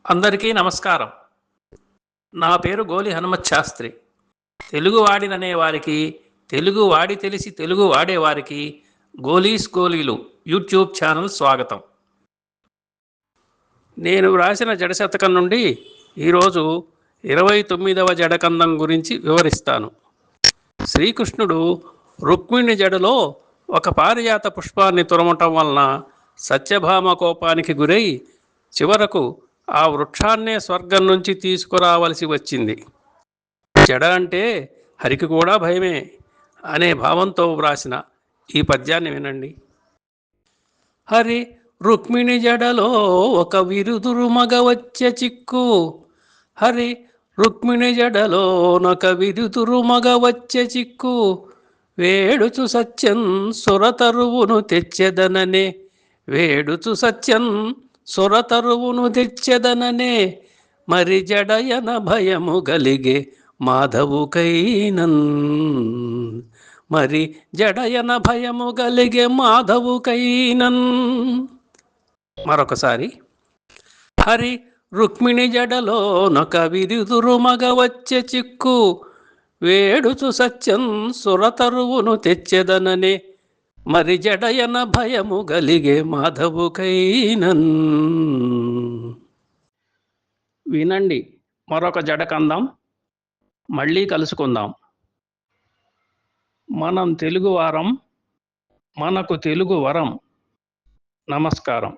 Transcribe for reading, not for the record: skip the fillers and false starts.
అందరికీ నమస్కారం. నా పేరు గోలి హనుమత్ శాస్త్రి. తెలుగు వాడిననే వారికి, తెలుగు వాడి తెలిసి తెలుగు వాడేవారికి గోలీస్ గోలీలు యూట్యూబ్ ఛానల్ స్వాగతం. నేను వ్రాసిన జడశతకం నుండి ఈరోజు 29వ జడకందం గురించి వివరిస్తాను. శ్రీకృష్ణుడు రుక్మిణి జడలో ఒక పారిజాత పుష్పాన్ని తురమటం వలన సత్యభామ కోపానికి గురై చివరకు ఆ వృక్షాన్నే స్వర్గం నుంచి తీసుకురావలసి వచ్చింది. జడ అంటే హరికి కూడా భయమే అనే భావంతో వ్రాసిన ఈ పద్యాన్ని వినండి. హరి రుక్మిణి జడలో ఒక విరుదురు మగ వచ్చే చిక్కు, హరి రుక్మిణి జడలోనొక విరుదురు మగ వచ్చే చిక్కు, వేడుచు సత్యం సురతరువును తెచ్చెదననే, వేడుచు సత్యం సురతరువును తెచ్చెదననే, మరి జడయన భయము గలిగే మాధవుకైనన్, మరి జడయన భయము గలిగే మాధవుకైనన్. మరొకసారి, హరి రుక్మిణి జడలోనొక విరుదురు మగ వచ్చే చిక్కు, వేడుచు సత్యం సురతరువును తెచ్చెదననే, మరి జడయన భయము గలిగే మాధవుకైనన్. వినండి మరొక జడకందం. మళ్ళీ కలుసుకుందాం. మనం తెలుగువారం, మనకు తెలుగు వరం. నమస్కారం.